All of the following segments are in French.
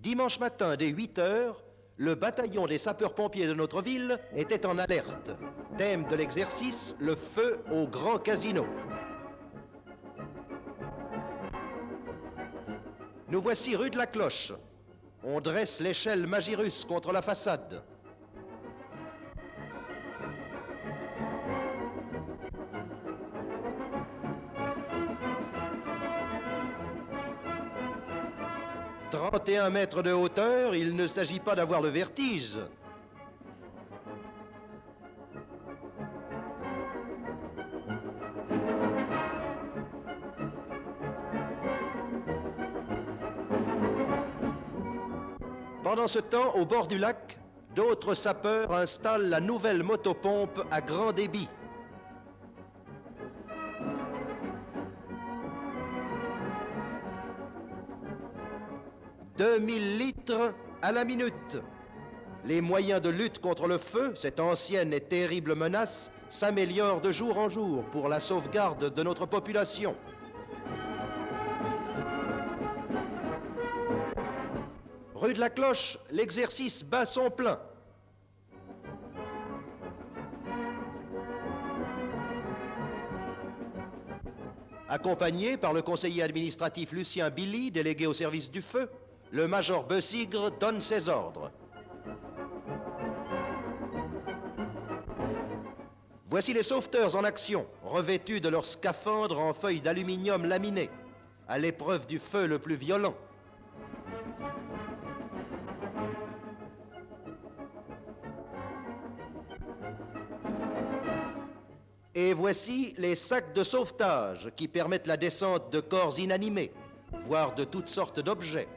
Dimanche matin, dès 8 heures, le bataillon des sapeurs-pompiers de notre ville était en alerte. Thème de l'exercice, le feu au Grand Casino. Nous voici rue de la Cloche. On dresse l'échelle Magirus contre la façade. « 31 mètres de hauteur, il ne s'agit pas d'avoir le vertige. » Pendant ce temps, au bord du lac, d'autres sapeurs installent la nouvelle motopompe à grand débit. « 2000 litres à la minute. Les moyens de lutte contre le feu, cette ancienne et terrible menace, s'améliorent de jour en jour pour la sauvegarde de notre population. Rue de la Cloche, l'exercice bat son plein. Accompagné par le conseiller administratif Lucien Billy, délégué au service du feu, le major Beusigre donne ses ordres. Voici les sauveteurs en action, revêtus de leurs scaphandres en feuilles d'aluminium laminées, à l'épreuve du feu le plus violent. Et voici les sacs de sauvetage qui permettent la descente de corps inanimés, voire de toutes sortes d'objets.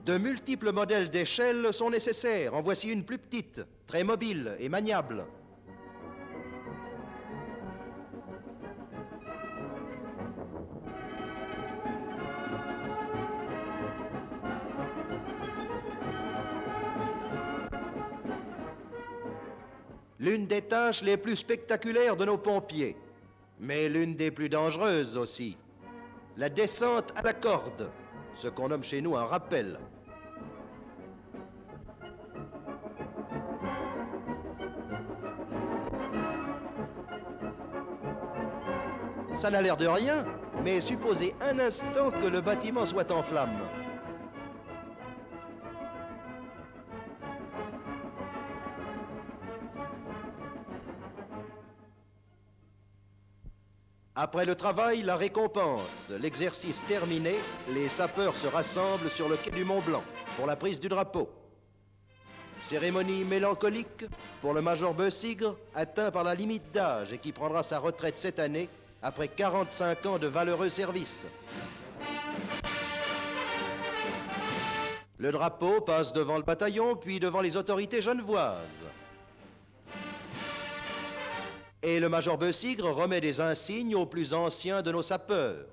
De multiples modèles d'échelles sont nécessaires. En voici une plus petite, très mobile et maniable. L'une des tâches les plus spectaculaires de nos pompiers, mais l'une des plus dangereuses aussi. La descente à la corde, ce qu'on nomme chez nous un rappel. Ça n'a l'air de rien, mais supposez un instant que le bâtiment soit en flammes. Après le travail, la récompense. L'exercice terminé, les sapeurs se rassemblent sur le quai du Mont-Blanc pour la prise du drapeau. Cérémonie mélancolique pour le major Beusigre, atteint par la limite d'âge et qui prendra sa retraite cette année après 45 ans de valeureux service. Le drapeau passe devant le bataillon, puis devant les autorités genevoises. Et le major Beusigre remet des insignes aux plus anciens de nos sapeurs.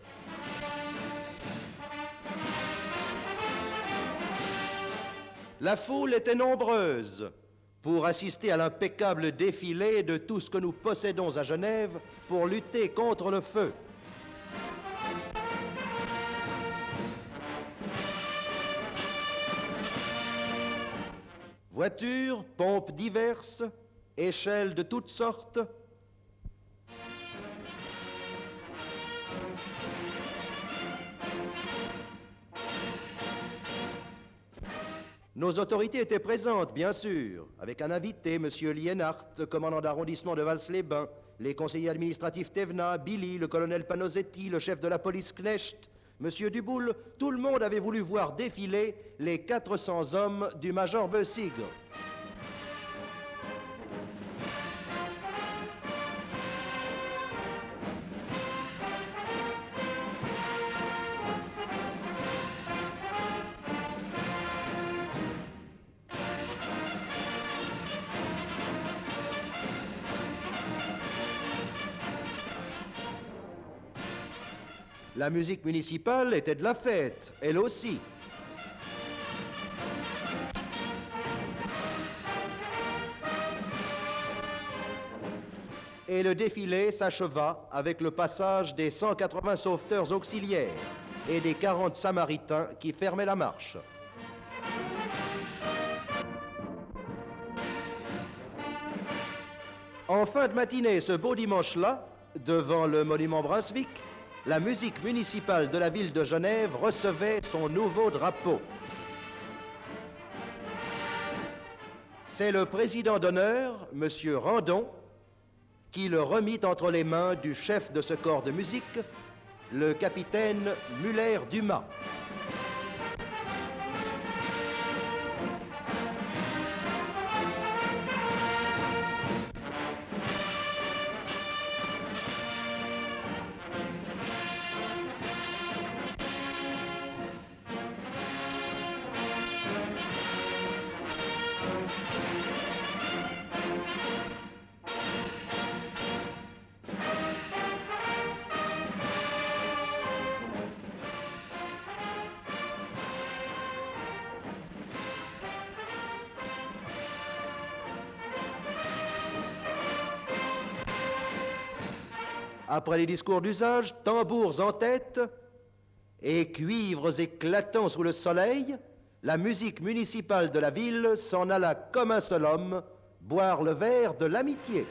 La foule était nombreuse pour assister à l'impeccable défilé de tout ce que nous possédons à Genève pour lutter contre le feu. Voitures, pompes diverses, échelles de toutes sortes. Nos autorités étaient présentes, bien sûr, avec un invité, M. Lienhardt, commandant d'arrondissement de Vals-les-Bains, les conseillers administratifs Thévenat, Billy, le colonel Panozetti, le chef de la police Knecht, M. Duboul. Tout le monde avait voulu voir défiler les 400 hommes du major Beusigre. La musique municipale était de la fête, elle aussi. et le défilé s'acheva avec le passage des 180 sauveteurs auxiliaires et des 40 samaritains qui fermaient la marche. En fin de matinée, ce beau dimanche-là, devant le monument Brunswick, la musique municipale de la ville de Genève recevait son nouveau drapeau. C'est le président d'honneur, M. Randon, qui le remit entre les mains du chef de ce corps de musique, le capitaine Muller-Dumas. Après les discours d'usage, tambours en tête et cuivres éclatants sous le soleil, la musique municipale de la ville s'en alla comme un seul homme boire le verre de l'amitié.